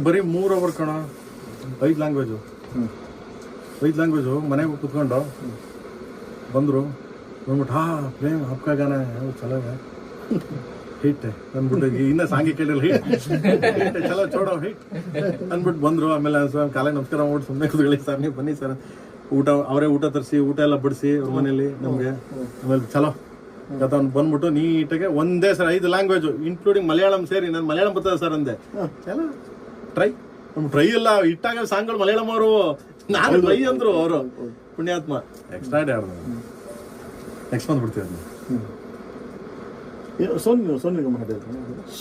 ಬರೀ 3 ಅವರ್ ಕಣ, 5 language, 5 language. ಮನೆಗೆ ಕುತ್ಕೊಂಡು ಬಂದರು, ಬಂದ್ಬಿಟ್ಟು ಪ್ರೇಮ್ ಹಪ್ಕ ಗಾನ ಚಲೋ ಹಿಟ್ ಅಂದ್ಬಿಟ್ಟು, ಇನ್ನ ಸಾಂಗಿ ಕೇಳಿಲ್ಲ ಹಿಟ್ ಚಲೋ ಚೋಡೋ ಹಿಟ್ ಅಂದ್ಬಿಟ್ಟು ಬಂದರು. ಆಮೇಲೆ ಕಾಲೇ ನಮಸ್ಕಾರ ಮಾಡ್ಬಿಟ್ಟು ಸುಮ್ಮನೆ ಕುತ್ಕೊಳ್ಳಿ ಸರ್, ನೀವು ಬನ್ನಿ ಸರ್, ಊಟ ಅವರೇ ಊಟ ತರಿಸಿ ಊಟ ಎಲ್ಲ ಬಡಿಸಿ ಅವ್ರ ಮನೇಲಿ ನಮಗೆ. ಆಮೇಲೆ ಚಲೋ ಅವ್ನು ಬಂದ್ಬಿಟ್ಟು ನೀಟಾಗೆ ಒಂದೇ ಸರ್ 5 ಲ್ಯಾಂಗ್ವೇಜು ಇನ್ಕ್ಲೂಡಿಂಗ್ ಮಲಯಾಳಂ ಸೇರಿ. ನಾನು ಮಲಯಾಳಂ ಬರ್ತದೆ ಸರ್ ಅಂದೆ. ಚಲೋ ಟ್ರೈ ಎಲ್ಲ ಇಟ್ಟಾಗ ಸಾಂಗ್ಗಳು ಮಲಯಾಳಂ ಅವರು, ನಾನು ಟ್ರೈ ಅಂದ್ರು ಅವರು, ಪುಣ್ಯಾತ್ಮ. ಎಕ್ಸ್ಟ್ರಾ ಆಡ್ದು ನೆಕ್ಸ್ಟ್ ಬಂದ್ಬಿಡ್ತೀವಿ ಅದನ್ನ.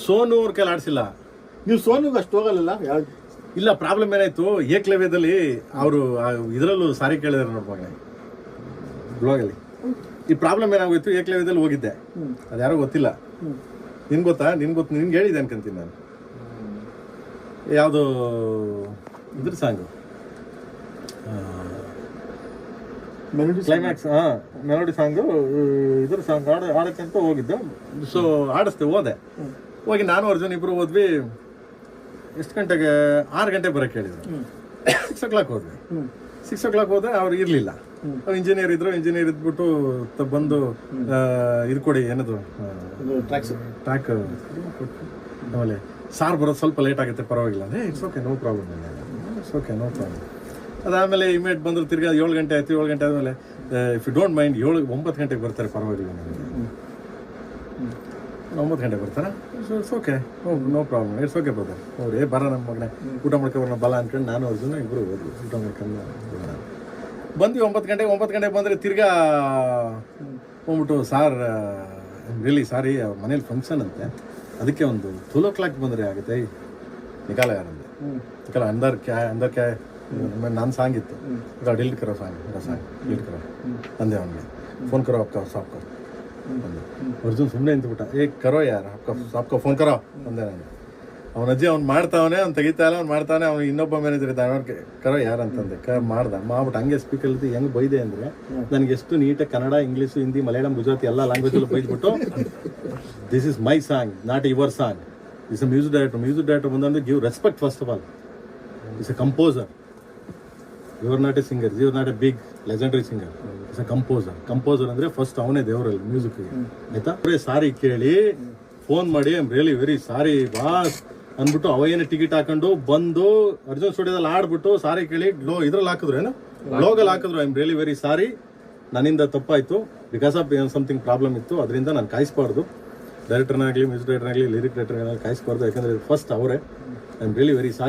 ಸೋನು ಅವ್ರ ಕೈಲಿ ಆಡ್ಸಿಲ್ಲ. ನೀವು ಸೋನುಗೆ ಅಷ್ಟು ಹೋಗಲ್ಲ? ಇಲ್ಲ, ಪ್ರಾಬ್ಲಮ್ ಏನಾಯ್ತು, ಏಕ್ಲವ್ಯದಲ್ಲಿ ಅವರು ಇದರಲ್ಲೂ ಸಾರಿ ಕೇಳಿದಾರೆ ನೋಡ್ಬಾಗ ಬ್ಲಾಗಲ್ಲಿ. ಈ ಪ್ರಾಬ್ಲಮ್ ಏನಾಗೋಯ್ತು, ಏಕ್ಲವ್ಯದಲ್ಲಿ ಹೋಗಿದ್ದೆ, ಅದು ಯಾರೋ ಗೊತ್ತಿಲ್ಲ. ನಿನ್ಗೆ ಗೊತ್ತಾ? ನಿನ್ಗೆ ಹೇಳಿದೆ ಅನ್ಕೊಂತೀನಿ ನಾನು. ಯಾವುದು ಇದ್ರ ಸಾಂಗು, ಕ್ಲೈಮ್ಯಾಕ್ಸ್, ಮೆಲೋಡಿ ಸಾಂಗು, ಇದ್ರ ಸಾಂಗ್ ಆಡಕ್ಕಂತ ಹೋಗಿದ್ದೆ. ಸೊ ಆಡಿಸ್ದೆ, ಹೋಗಿ ನಾನು ಅರ್ಜುನ್ ಇಬ್ರು ಹೋದ್ವಿ. ಎಷ್ಟು ಗಂಟೆಗೆ? 6 ಗಂಟೆಗೆ ಬರೋಕ್ಕೆ ಹೇಳಿದ್ರು. 6 o'clock ಹೋದ್ವಿ. 6 o'clock ಹೋದ್ರೆ ಅವ್ರು ಇರಲಿಲ್ಲ. ಇಂಜಿನಿಯರ್ ಇದ್ರು, ಇಂಜಿನಿಯರ್ ಇದ್ಬಿಟ್ಟು ಬಂದು ಇದು ಕೊಡಿ, ಏನದು ಟ್ರ್ಯಾಕ್, ಆಮೇಲೆ ಸಾರ್ ಬರೋದು ಸ್ವಲ್ಪ ಲೇಟ್ ಆಗುತ್ತೆ, ಪರವಾಗಿಲ್ಲ ಅಂದರೆ it's okay, no problem. It's okay, no problem. ಅದಾದಮೇಲೆ ಇಮಿಡಿಯೇಟ್ ಬಂದರು. ತಿರ್ಗಿ 7 ಗಂಟೆ ಆಯಿತು. 7 ಗಂಟೆ ಆದಮೇಲೆ ಇಫ್ ಯು ಡೋಂಟ್ ಮೈಂಡ್ 9 ಗಂಟೆಗೆ ಬರ್ತಾರೆ, ಪರವಾಗಿಲ್ಲ ನನಗೆ. 9 ಗಂಟೆಗೆ ಬರ್ತಾರೆ. It's okay, no problem, it's okay brother. ಅವ್ರು ಬರ ನಮ್ಮ ಮಗನೇ ಊಟ ಮಾಡ್ಕೊಬರೋಣ ಬಲ ಅಂದ್ಕೊಂಡು ನಾನು ಅರ್ಜುನ ಇಬ್ಬರು ಹೋದ್ವಿ. ಊಟ ಮಾಡ್ಕೊಂಡು ಬಂದ್ವಿ. 9 ಗಂಟೆಗೆ ಬಂದರೆ ತಿರ್ಗಾ ಹೋಗ್ಬಿಟ್ಟು, ಸಾರ್ ರಿಯಲಿ ಸಾರಿ, ಅವ್ರ ಮನೇಲಿ ಫಂಕ್ಷನ್ ಅಂತೆ, ಅದಕ್ಕೆ ಒಂದು 12 o'clock ಬಂದರೆ ಆಗುತ್ತೆ. ನಿಕಾಲ ಯಾರಂದೆ ನಿಕಾಲ ಅಂದರ್ ಕ್ಯಾ ನಾನು ಸಾಂಗ್ ಇತ್ತು, ಡಿಲ್ಟ್ ಕರೋ ಸಾಂಗ್ ಡಿಲ್ಟ್ ಕರೋ ಅಂದೆ. ಅವನಿಗೆ ಫೋನ್ ಕರೋ ಅಪ್ಕ ಸಾಪ್ಕೋ ಅಂದೆ. ಅರ್ಜುನ್ ಸುಮ್ಮನೆ ನಿಂತ್ಬಿಟ್ಟ. ಕರೋ ಯಾರು ಸಾಪ್ಕೋ ಫೋನ್ ಕರೋ ಅಂದೆ ನಾನು. ಅವನ ಅಜ್ಜಿ ಅವ್ನು ಮಾಡ್ತಾವನೆ, ಅವ್ನು ತೆಗಿತಾ ಇಲ್ಲ, ಅವ್ನು ಮಾಡ್ತಾನೆ. ಅವ್ನು ಇನ್ನೊಬ್ಬ ಮ್ಯಾನೇಜರ್ ಇದ್ದ, ಅವ್ರಿಗೆ ಕರೋ ಯಾರು ಅಂತಂದೆ. ಮಾಡ್ಬಿಟ್ಟು ಹಂಗೆ ಸ್ಪೀಕಲ್ಲಿ ಹೆಂಗೆ ಬೈದೆ ಅಂದರೆ, ನನಗೆ ಎಷ್ಟು ನೀಟಾಗಿ ಕನ್ನಡ, ಇಂಗ್ಲೀಷು, ಹಿಂದಿ, ಮಲಯಾಳಂ, ಗುಜರಾತಿ ಎಲ್ಲ ಲ್ಯಾಂಗ್ವೇಜಲ್ಲೂ ಬೈದ್ಬಿಟ್ಟು, this is my song, not your song. Is a music director ಬಂದಂದ್ರೆ give respect first of all. Is a composer. You are not a singer, you are not a big legendary singer. Is a composer ಅಂದರೆ first ಅವನೇ ದೇವರಲ್ಲಿ ಮ್ಯೂಸಿಕ್ಗೆ, ಆಯ್ತಾ? Sorry ಕೇಳಿ phone ಮಾಡಿ, I am really very sorry boss ಅಂದ್ಬಿಟ್ಟು ಅವೇನೇ ticket ಹಾಕೊಂಡು ಬಂದು ಅರ್ಜುನ್ ಸ್ಟುಡಿಯೋದಲ್ಲಿ ಆಡ್ಬಿಟ್ಟು ಸಾರಿ ಕೇಳಿ ಇದ್ರಲ್ಲಿ ಹಾಕಿದ್ರು, ಏನೋ ಬ್ಲಾಗಲ್ಲಿ ಹಾಕಿದ್ರು, ಐ ಆಮ್ ರಿಯಲಿ ವೆರಿ ಸಾರಿ, ನನ್ನಿಂದ ತಪ್ಪಾಯಿತು, ಬಿಕಾಸ್ ಆಫ್ ಸಮಥಿಂಗ್ ಪ್ರಾಬ್ಲಮ್ ಇತ್ತು, ಅದರಿಂದ ನಾನು ಕಾಯಿಸ್ಬಾರ್ದು, ಡೈರೆಕ್ಟರ್ನಾಗಲಿ ಮ್ಯೂಸಿಕ್ ಡೈರೆಕ್ಟರ್ನಾಗಲಿ ಲಿರಿಕ್ ಡೈರೆಕ್ಟರ್ನಾಗಲಿ ಕಾಯಿಸ್ಬಾರ್ದು, ಯಾಕಂದರೆ ಫಸ್ಟ್ ಅವರೇ. I am really very sorry.